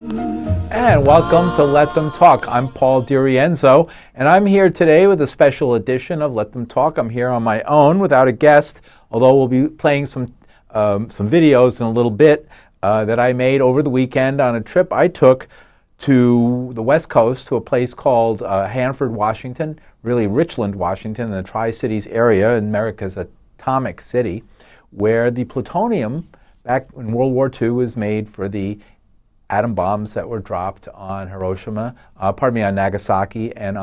And welcome to Let Them Talk. I'm Paul DiRienzo, and I'm here today with a special edition of Let Them Talk. I'm here on my own without a guest, although we'll be playing some videos in a little bit that I made over the weekend on a trip I took to the West Coast to a place called Hanford, Washington, really Richland, Washington, in the Tri-Cities area, in America's atomic city, where the plutonium back in World War II was made for the atom bombs that were dropped on on Nagasaki, and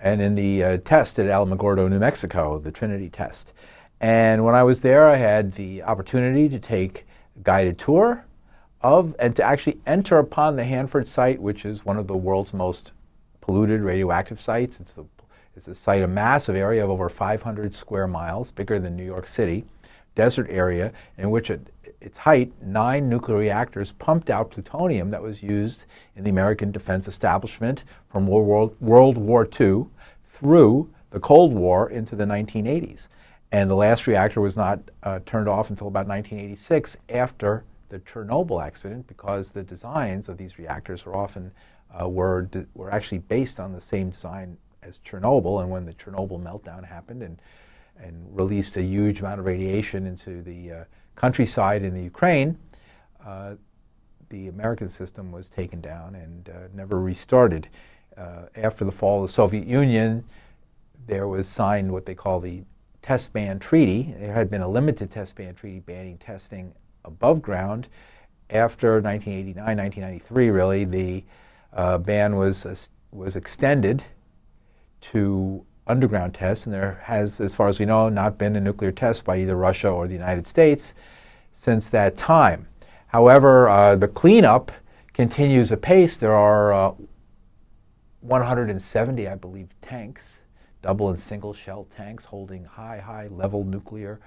in the test at Alamogordo, New Mexico, the Trinity test. And when I was there, I had the opportunity to take a guided tour and to actually enter upon the Hanford site, which is one of the world's most polluted radioactive sites. It's a site, a massive area of over 500 square miles, bigger than New York City, desert area, in which at its height, 9 nuclear reactors pumped out plutonium that was used in the American defense establishment from World War II through the Cold War into the 1980s. And the last reactor was not turned off until about 1986 after the Chernobyl accident, because the designs of these reactors were often were actually based on the same design as Chernobyl. And when the Chernobyl meltdown happened and released a huge amount of radiation into the countryside in the Ukraine, the American system was taken down and never restarted. After the fall of the Soviet Union, there was signed what they call the Test Ban Treaty. There had been a limited Test Ban Treaty banning testing above ground. After 1989, 1993, really, the ban was extended to underground tests, and there has, as far as we know, not been a nuclear test by either Russia or the United States since that time. However, the cleanup continues apace. There are 170, I believe, tanks, double and single shell tanks holding high level nuclear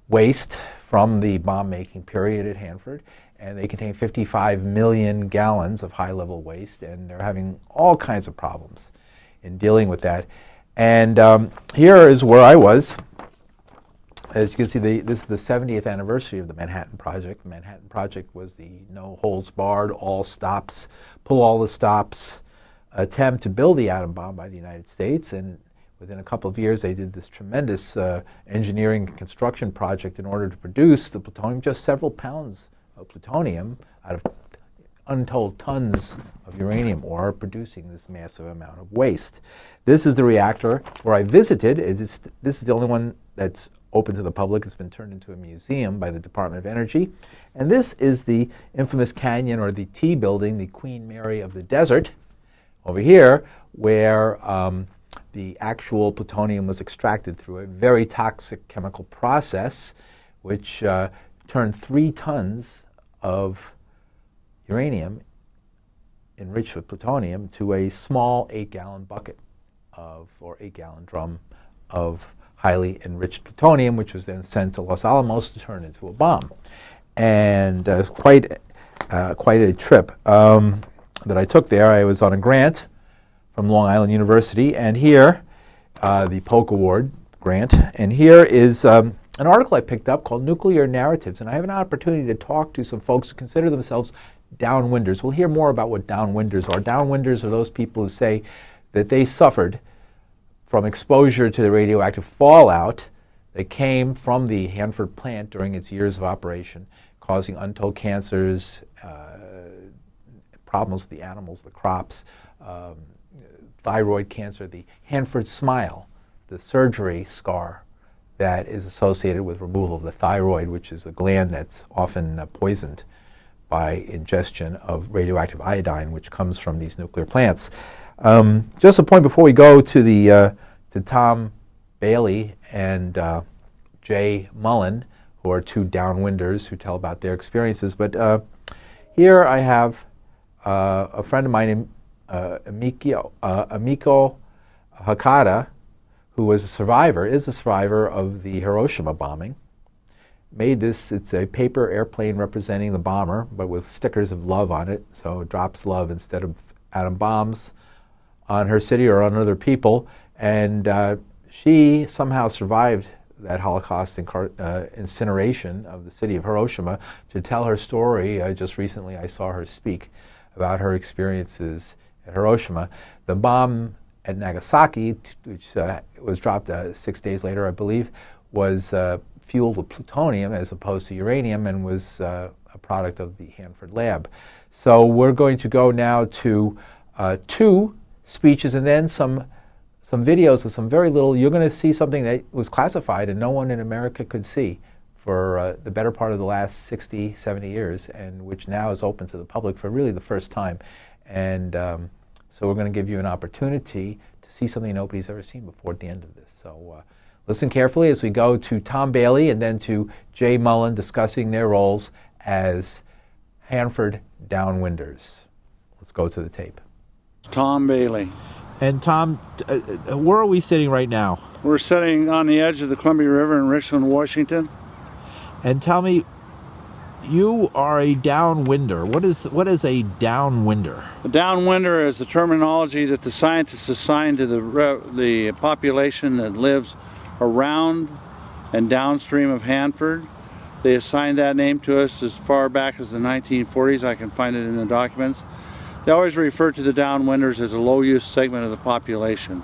waste from the bomb-making period at Hanford, and they contain 55 million gallons of high-level waste, and they're having all kinds of problems in dealing with that. And here is where I was. As you can see, this is the 70th anniversary of the Manhattan Project. The Manhattan Project was the no-holds-barred, all stops, pull all the stops attempt to build the atom bomb by the United States. And within a couple of years, they did this tremendous engineering and construction project in order to produce the plutonium, just several pounds of plutonium out of untold tons of uranium ore, producing this massive amount of waste. This is the reactor where I visited. This is the only one that's open to the public. It's been turned into a museum by the Department of Energy. And this is the infamous canyon, or the T building, the Queen Mary of the desert, over here, where the actual plutonium was extracted through a very toxic chemical process, which turned 3 tons of uranium enriched with plutonium to a small 8-gallon bucket or 8-gallon drum of highly enriched plutonium, which was then sent to Los Alamos to turn into a bomb. And quite a trip that I took there. I was on a grant from Long Island University, and here, the Polk Award grant, and here is an article I picked up called Nuclear Narratives, and I have an opportunity to talk to some folks who consider themselves downwinders. We'll hear more about what downwinders are. Downwinders are those people who say that they suffered from exposure to the radioactive fallout that came from the Hanford plant during its years of operation, causing untold cancers, problems with the animals, the crops, thyroid cancer, the Hanford smile, the surgery scar that is associated with removal of the thyroid, which is a gland that's often poisoned by ingestion of radioactive iodine, which comes from these nuclear plants. Just a point before we go to Tom Bailie and Jay Mullen, who are 2 downwinders who tell about their experiences. But here I have a friend of mine, Amiko Hakata, who is a survivor of the Hiroshima bombing. Made this, it's a paper airplane representing the bomber, but with stickers of love on it, so it drops love instead of atom bombs on her city or on other people. And she somehow survived that Holocaust incineration of the city of Hiroshima, to tell her story. Just recently I saw her speak about her experiences at Hiroshima. The bomb at Nagasaki, which was dropped 6 days later, I believe, was fueled with plutonium as opposed to uranium, and was a product of the Hanford lab. So we're going to go now to 2 speeches and then some videos of some very little. You're going to see something that was classified and no one in America could see for the better part of the last 60, 70 years, and which now is open to the public for really the first time. And so we're going to give you an opportunity to see something nobody's ever seen before at the end of this. So listen carefully as we go to Tom Bailie and then to Jay Mullen discussing their roles as Hanford Downwinders. Let's go to the tape. Tom Bailie. And Tom, where are we sitting right now? We're sitting on the edge of the Columbia River in Richland, Washington. And tell me, you are a downwinder. What is a downwinder? A downwinder is the terminology that the scientists assign to the population that lives around and downstream of Hanford. They assigned that name to us as far back as the 1940s. I can find it in the documents. They always refer to the downwinders as a low-use segment of the population.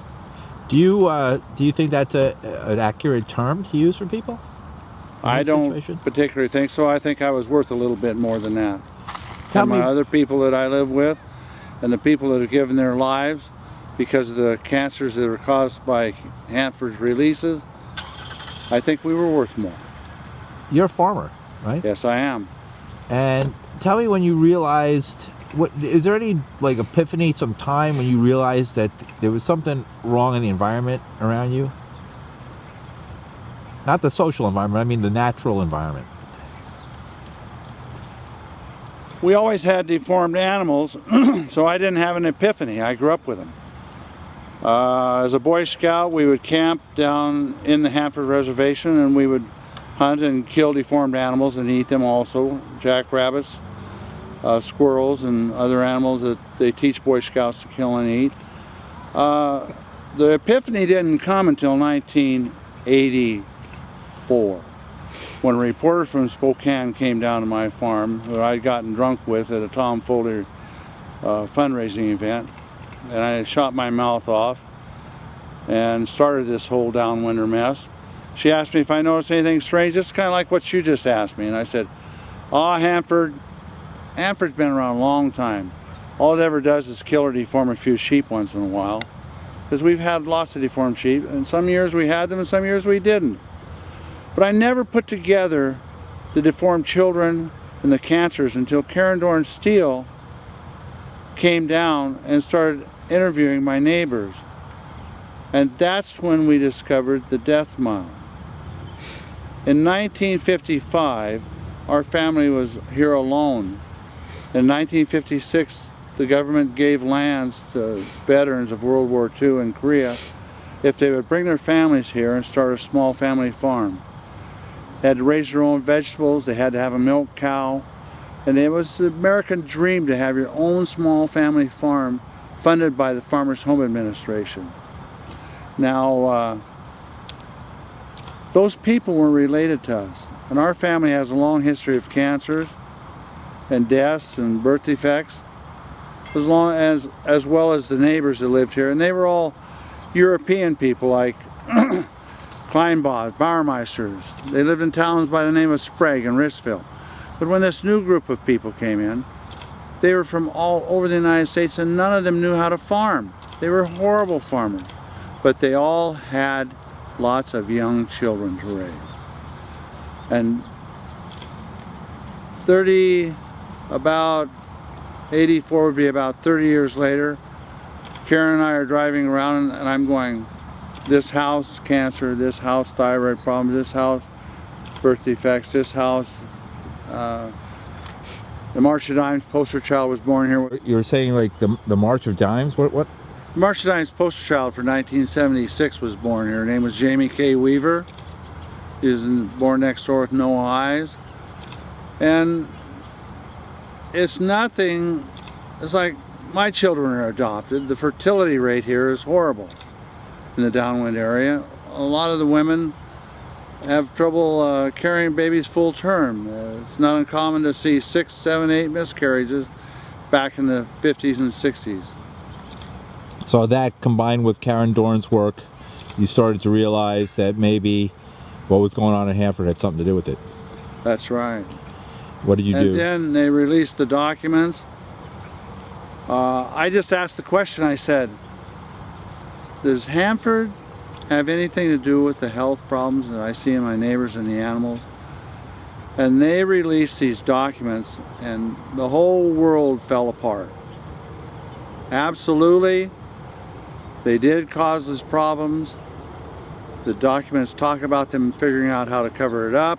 Do you think that's an accurate term to use for people? I don't particularly think so. I think I was worth a little bit more than that. Tell me, other people that I live with and the people that have given their lives because of the cancers that were caused by Hanford's releases, I think we were worth more. You're a farmer, right? Yes, I am. And tell me when you realized, is there any like epiphany, some time when you realized that there was something wrong in the environment around you? Not the social environment, I mean the natural environment. We always had deformed animals, so I didn't have an epiphany. I grew up with them. As a Boy Scout, we would camp down in the Hanford Reservation, and we would hunt and kill deformed animals and eat them also. Jackrabbits, squirrels, and other animals that they teach Boy Scouts to kill and eat. The epiphany didn't come until 1984, when a reporter from Spokane came down to my farm, who I'd gotten drunk with at a Tom Foley fundraising event, and I shot my mouth off and started this whole downwinder mess. She asked me if I noticed anything strange, just kind of like what you just asked me, and I said, Hanford's been around a long time. All it ever does is kill or deform a few sheep once in a while, because we've had lots of deformed sheep, and some years we had them and some years we didn't. But I never put together the deformed children and the cancers until Karen Dorn Steele came down and started interviewing my neighbors. And that's when we discovered the death mound. In 1955, our family was here alone. In 1956, the government gave lands to veterans of World War II in Korea if they would bring their families here and start a small family farm. They had to raise their own vegetables, they had to have a milk cow, and it was the American dream to have your own small family farm funded by the Farmers Home Administration. Now, those people were related to us, and our family has a long history of cancers and deaths and birth defects, as well as the neighbors that lived here, and they were all European people like Kleinbaughs, Bauermeisters. They lived in towns by the name of Sprague and Richville. But when this new group of people came in, they were from all over the United States, and none of them knew how to farm. They were horrible farmers, but they all had lots of young children to raise. And about 84 would be about 30 years later, Karen and I are driving around, and I'm going, this house cancer, this house thyroid problems, this house birth defects, this house the March of Dimes poster child was born here. You were saying like the March of Dimes? What? March of Dimes poster child for 1976 was born here. Her name was Jamie K. Weaver. She was born next door with no eyes. And it's nothing, it's like my children are adopted. The fertility rate here is horrible in the downwind area. A lot of the women have trouble carrying babies full term. It's not uncommon to see 6, 7, 8 miscarriages back in the 50s and 60s. So that combined with Karen Dorn's work, you started to realize that maybe what was going on in Hanford had something to do with it. That's right. What did you do? And then they released the documents. I just asked the question, I said, does Hanford have anything to do with the health problems that I see in my neighbors and the animals? And they released these documents and the whole world fell apart. Absolutely, they did cause us problems. The documents talk about them figuring out how to cover it up.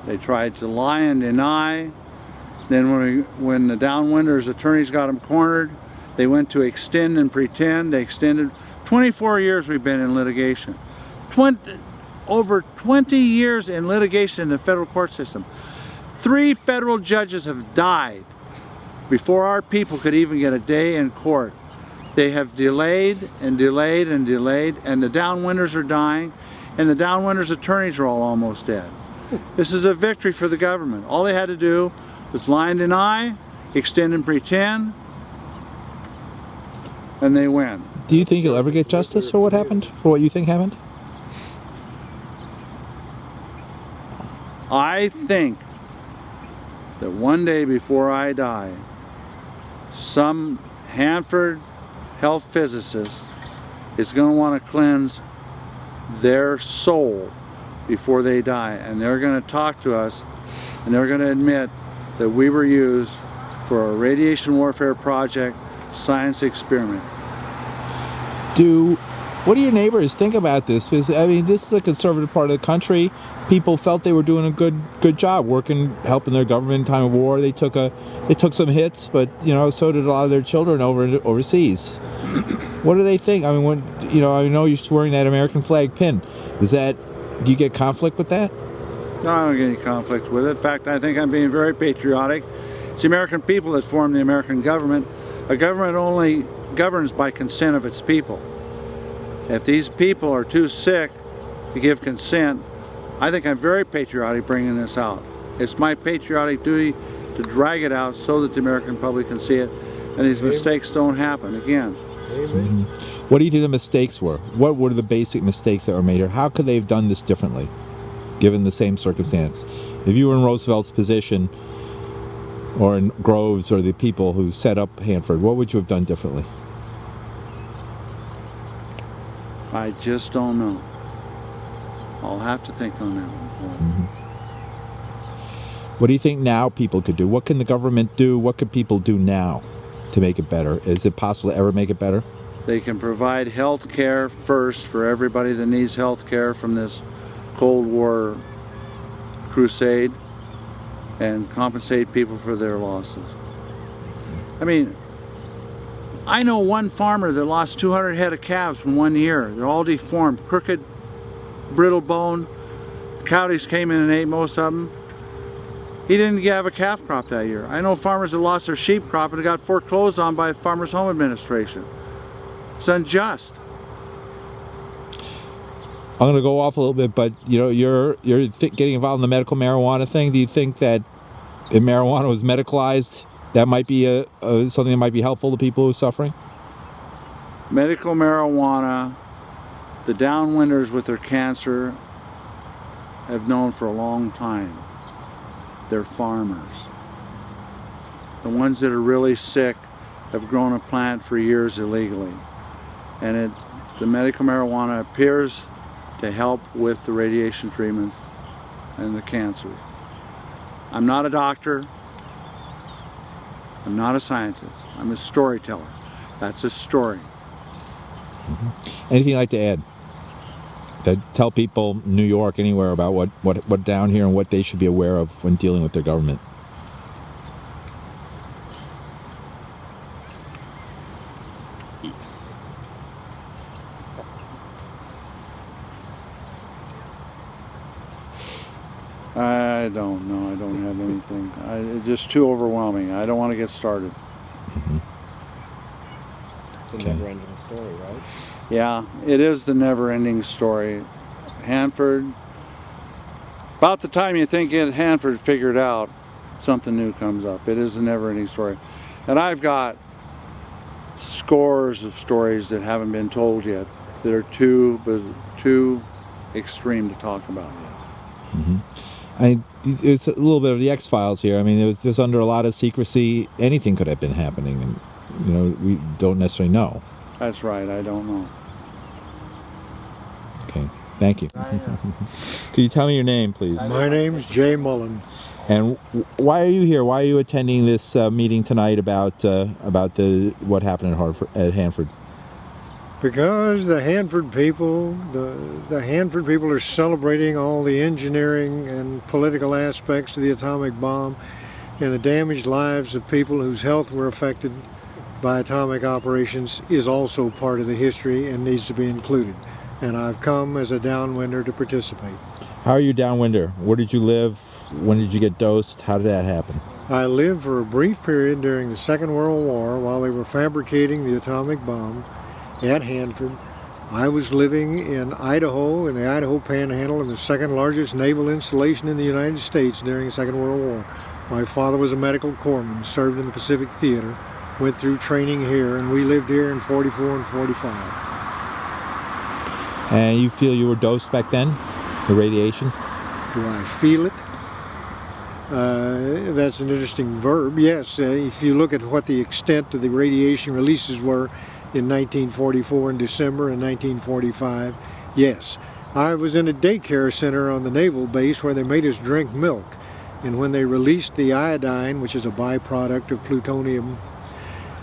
They tried to lie and deny. Then when the Downwinders attorneys got them cornered, they went to extend and pretend. They extended. 24 years we've been in litigation. Over 20 years in litigation in the federal court system. 3 federal judges have died before our people could even get a day in court. They have delayed and delayed and delayed, and the Downwinders are dying, and the Downwinders attorneys are all almost dead. This is a victory for the government. All they had to do was lie and deny, extend and pretend, and they win. Do you think you'll ever get justice for what happened? For what you think happened? I think that one day before I die, some Hanford health physicist is going to want to cleanse their soul before they die, and they're going to talk to us and they're going to admit that we were used for a radiation warfare project science experiment. What do your neighbors think about this? Because I mean, this is a conservative part of the country. People felt they were doing a good job working, helping their government in time of war. They took some hits, but you know, so did a lot of their children overseas. What do they think? I mean, I know you're wearing that American flag pin. Do you get conflict with that? No, I don't get any conflict with it. In fact, I think I'm being very patriotic. It's the American people that form the American government. A government only governs by consent of its people. If these people are too sick to give consent, I think I'm very patriotic bringing this out. It's my patriotic duty to drag it out so that the American public can see it and these mistakes don't happen again. Mm-hmm. What do you think the mistakes were? What were the basic mistakes that were made here? How could they have done this differently, given the same circumstance? If you were in Roosevelt's position, or in Groves, or the people who set up Hanford, what would you have done differently? I just don't know. I'll have to think on that one. Mm-hmm. What do you think now people could do? What can the government do? What could people do now to make it better? Is it possible to ever make it better? They can provide health care first for everybody that needs health care from this Cold War crusade, and compensate people for their losses. I mean, I know one farmer that lost 200 head of calves in 1 year. They're all deformed, crooked, brittle bone. Coyotes came in and ate most of them. He didn't have a calf crop that year. I know farmers that lost their sheep crop and got foreclosed on by Farmers Home Administration. It's unjust. I'm going to go off a little bit, but you know, you're getting involved in the medical marijuana thing. Do you think that if marijuana was medicalized, that might be something that might be helpful to people who are suffering? Medical marijuana, the Downwinders with their cancer have known for a long time. They're farmers. The ones that are really sick have grown a plant for years illegally. And the medical marijuana appears to help with the radiation treatments and the cancer. I'm not a doctor. I'm not a scientist. I'm a storyteller. That's a story. Mm-hmm. Anything you'd like to add? To tell people in New York, anywhere, about what down here and what they should be aware of when dealing with their government? I don't know. I don't have anything. It's just too overwhelming. I don't want to get started. Mm-hmm. It's a never-ending story, right? Yeah, it is the never-ending story. Hanford About the time you think Hanford figured out, something new comes up. It is a never-ending story. And I've got scores of stories that haven't been told yet that are too extreme to talk about yet. Mm-hmm. It's a little bit of the X-Files here. I mean, it was just under a lot of secrecy. Anything could have been happening, and you know, we don't necessarily know. That's right. I don't know. Okay. Thank you. Could you tell me your name, please? My name's Jay Mullen. And why are you here? Why are you attending this meeting tonight about what happened at Hanford? Because the Hanford people, the Hanford people are celebrating all the engineering and political aspects of the atomic bomb and the damaged lives of people whose health were affected by atomic operations is also part of the history and needs to be included. And I've come as a downwinder to participate. How are you downwinder? Where did you live? When did you get dosed? How did that happen? I lived for a brief period during the Second World War while they were fabricating the atomic bomb at Hanford. I was living in Idaho, in the Idaho Panhandle, in the second largest naval installation in the United States during the Second World War. My father was a medical corpsman, served in the Pacific Theater, went through training here, and we lived here in 44 and 45. And you feel you were dosed back then? The radiation? Do I feel it? That's an interesting verb. Yes, if you look at what the extent of the radiation releases were in 1944 in December and 1945, yes. I was in a daycare center on the naval base where they made us drink milk. And when they released the iodine, which is a byproduct of plutonium,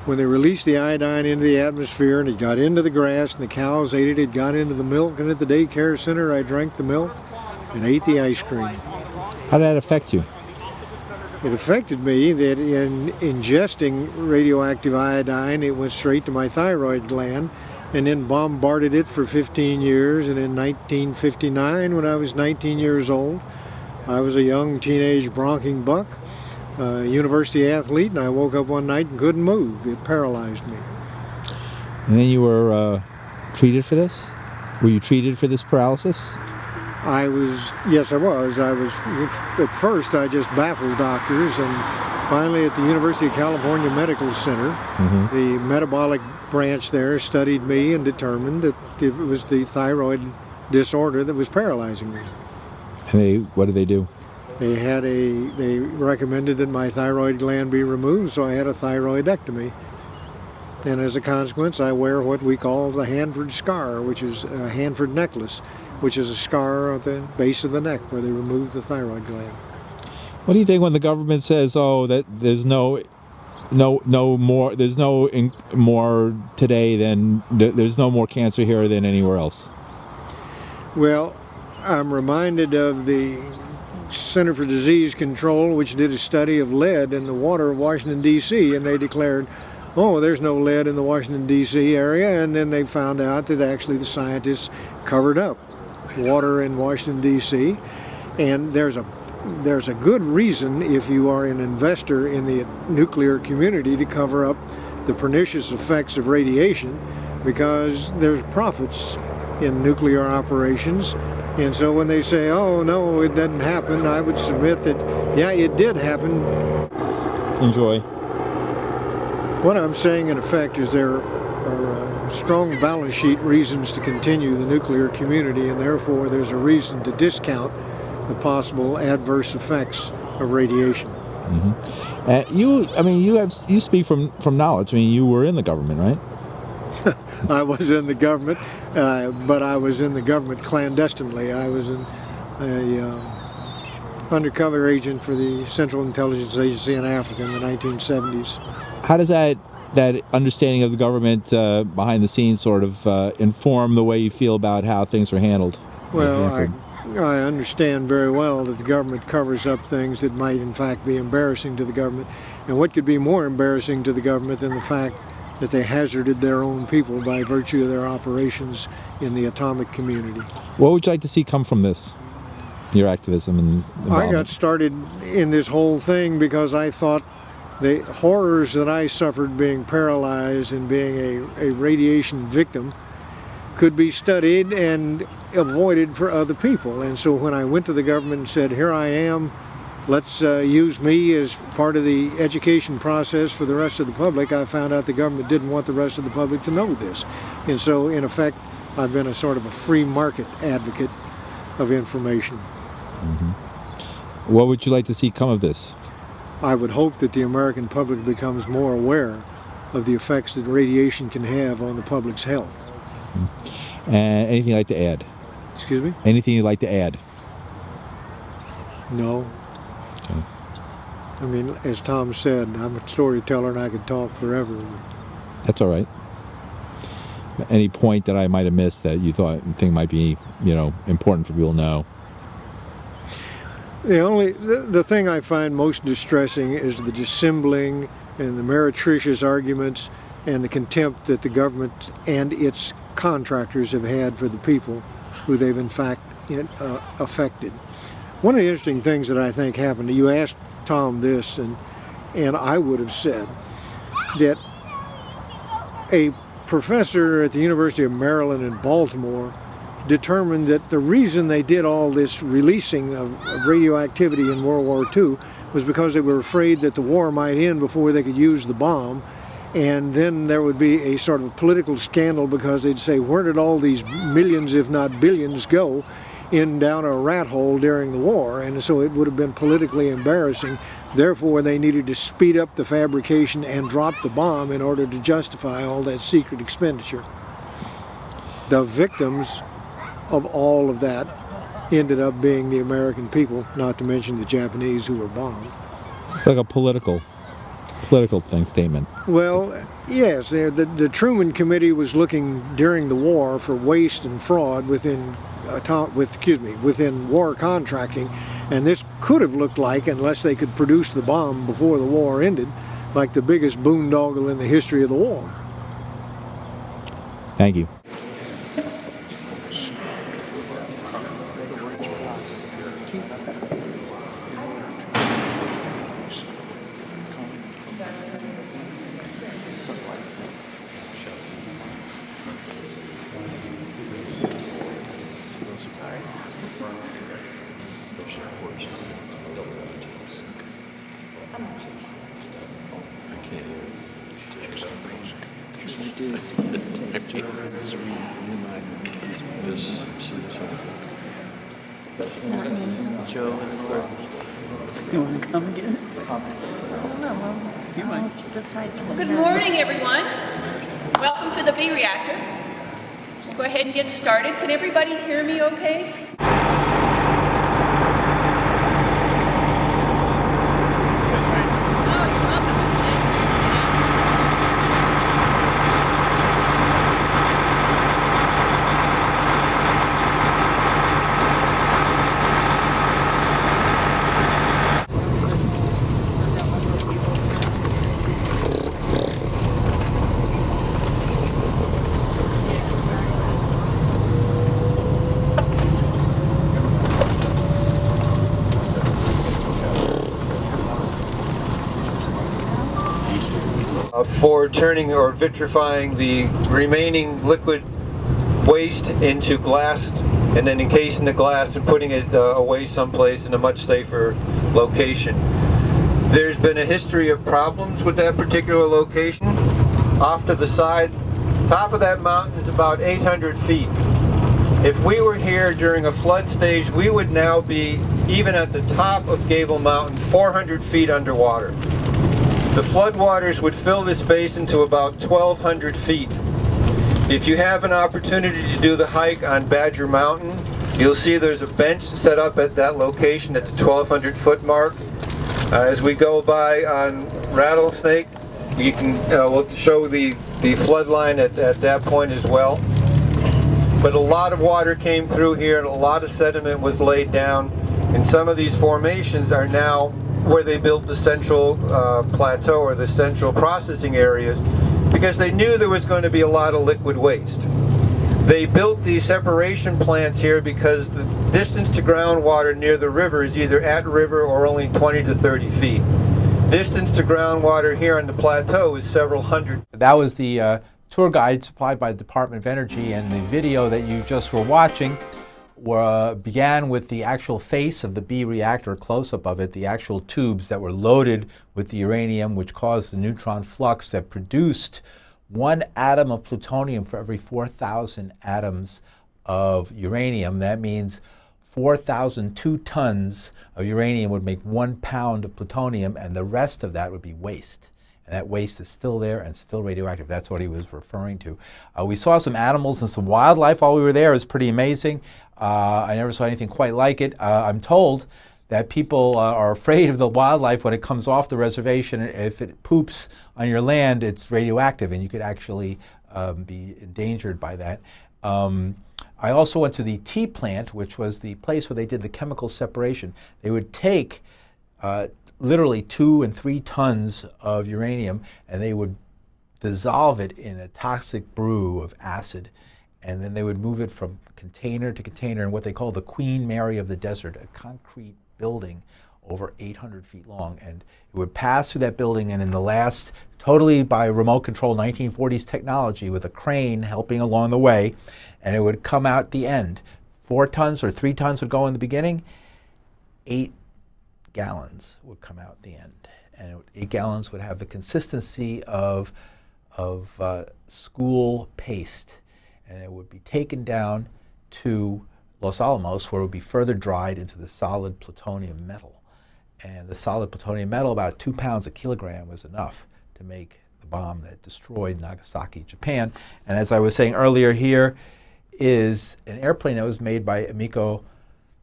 when they released the iodine into the atmosphere and it got into the grass and the cows ate it, it got into the milk, and at the daycare center I drank the milk and ate the ice cream. How did that affect you? It affected me that in ingesting radioactive iodine, it went straight to my thyroid gland and then bombarded it for 15 years. And in 1959, when I was 19 years old, I was a young teenage bronching buck, university athlete, and I woke up one night and couldn't move. It paralyzed me. And then you were treated for this? Were you treated for this paralysis? Yes, I was. At first, I just baffled doctors, and finally at the University of California Medical Center, the metabolic branch there studied me and determined that it was the thyroid disorder that was paralyzing me. And what did they do? They recommended that my thyroid gland be removed, so I had a thyroidectomy. And as a consequence, I wear what we call the Hanford scar, which is a Hanford necklace, which is a scar at the base of the neck where they remove the thyroid gland. What do you think when the government says, "Oh, that there's no more today than there's no more cancer here than anywhere else"? Well, I'm reminded of the Center for Disease Control, which did a study of lead in the water of Washington, D.C., and they declared, oh, there's no lead in the Washington, D.C. area, and then they found out that actually the scientists covered up water in Washington, D.C., and there's a good reason, if you are an investor in the nuclear community, to cover up the pernicious effects of radiation, because there's profits in nuclear operations. And so when they say, oh no, it doesn't happen, I would submit that, yeah, it did happen. Enjoy. What I'm saying in effect is there are strong balance sheet reasons to continue the nuclear community, and therefore there's a reason to discount the possible adverse effects of radiation. You speak from knowledge. I mean, you were in the government, right? I was in the government, but I was in the government clandestinely. I was an undercover agent for the Central Intelligence Agency in Africa in the 1970s. How does that understanding of the government behind the scenes sort of inform the way you feel about how things are handled? Well, I understand very well that the government covers up things that might in fact be embarrassing to the government. And what could be more embarrassing to the government than the fact that they hazarded their own people by virtue of their operations in the atomic community? What would you like to see come from this, your activism and involvement? I got started in this whole thing because I thought the horrors that I suffered being paralyzed and being a radiation victim could be studied and avoided for other people. And so when I went to the government and said, here I am, let's use me as part of the education process for the rest of the public, I found out the government didn't want the rest of the public to know this. And so in effect, I've been a sort of a free market advocate of information. Mm-hmm. What would you like to see come of this? I would hope that the American public becomes more aware of the effects that radiation can have on the public's health. Mm-hmm. Anything you'd like to add? Excuse me? Anything you'd like to add? No. Okay. I mean, as Tom said, I'm a storyteller and I could talk forever. That's all right. Any point that I might have missed that you think might be, important for people to know? The thing I find most distressing is the dissembling and the meretricious arguments and the contempt that the government and its contractors have had for the people who they've in fact affected. One of the interesting things that I think happened, you asked Tom this, and I would have said that a professor at the University of Maryland in Baltimore determined that the reason they did all this releasing of radioactivity in World War II was because they were afraid that the war might end before they could use the bomb, and then there would be a sort of political scandal because they'd say, where did all these millions, if not billions, go down a rat hole during the war? And so it would have been politically embarrassing. Therefore, they needed to speed up the fabrication and drop the bomb in order to justify all that secret expenditure. The victims of all of that ended up being the American people, not to mention the Japanese who were bombed. It's like a political statement. Well, yes, the Truman Committee was looking during the war for waste and fraud within war contracting, and this could have looked like, unless they could produce the bomb before the war ended, like the biggest boondoggle in the history of the war. Thank you. Joe and Court. You want to come again? I don't know. Well, you might decide. Well, good morning, everyone. Welcome to the B reactor. We'll go ahead and get started. Can everybody hear me okay? For turning or vitrifying the remaining liquid waste into glass and then encasing the glass and putting it away someplace in a much safer location. There's been a history of problems with that particular location. Off to the side, top of that mountain is about 800 feet. If we were here during a flood stage, we would now be, even at the top of Gable Mountain, 400 feet underwater. The floodwaters would fill this basin to about 1,200 feet. If you have an opportunity to do the hike on Badger Mountain, you'll see there's a bench set up at that location at the 1,200 foot mark. As we go by on Rattlesnake, you can we'll show the flood line at that point as well. But a lot of water came through here and a lot of sediment was laid down, and some of these formations are now where they built the central plateau or the central processing areas, because they knew there was going to be a lot of liquid waste. They built these separation plants here because the distance to groundwater near the river is either at river or only 20 to 30 feet. Distance to groundwater here on the plateau is several hundred. That was the tour guide supplied by the Department of Energy, and the video that you just were watching began with the actual face of the B reactor, close-up of it, the actual tubes that were loaded with the uranium, which caused the neutron flux that produced 1 atom of plutonium for every 4,000 atoms of uranium. That means 4,002 tons of uranium would make 1 pound of plutonium, and the rest of that would be waste. And that waste is still there and still radioactive. That's what he was referring to. We saw some animals and some wildlife while we were there. It was pretty amazing. I never saw anything quite like it. I'm told that people are afraid of the wildlife when it comes off the reservation. If it poops on your land, it's radioactive, and you could actually be endangered by that. I also went to the tea plant, which was the place where they did the chemical separation. They would take literally 2 and 3 tons of uranium, and they would dissolve it in a toxic brew of acid, and then they would move it from container to container in what they call the Queen Mary of the desert, a concrete building over 800 feet long, and it would pass through that building, and in the last, totally by remote control 1940s technology with a crane helping along the way, and it would come out the end. 4 tons or 3 tons would go in the beginning, 8 gallons would come out the end, and 8 gallons would have the consistency of school paste, and it would be taken down to Los Alamos, where it would be further dried into the solid plutonium metal. And the solid plutonium metal, about 2 pounds a kilogram, was enough to make the bomb that destroyed Nagasaki, Japan. And as I was saying earlier, here is an airplane that was made by Amico,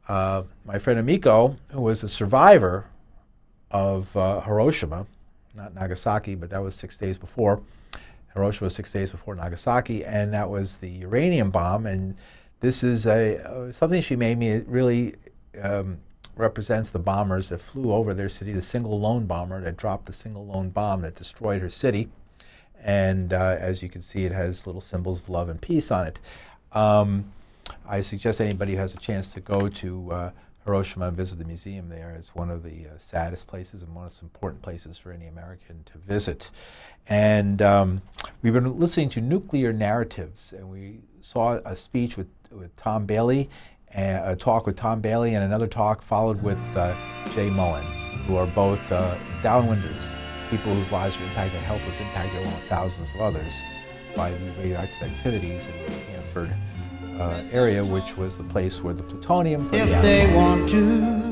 my friend Amico, who was a survivor of Hiroshima, not Nagasaki, but that was 6 days before. Hiroshima was 6 days before Nagasaki, and that was the uranium bomb. And this is something she made me. It really represents the bombers that flew over their city, the single lone bomber that dropped the single lone bomb that destroyed her city. And as you can see, it has little symbols of love and peace on it. I suggest anybody who has a chance to go to Hiroshima and visit the museum there. It's one of the saddest places and one of the most important places for any American to visit. And we've been listening to nuclear narratives, and we saw a speech with Tom Bailie, a talk with Tom Bailie, and another talk followed with Jay Mullen, who are both downwinders, people whose lives were impacted and health was impacted along with thousands of others by the radioactive activities in the Hanford area, which was the place where the plutonium for the if they want to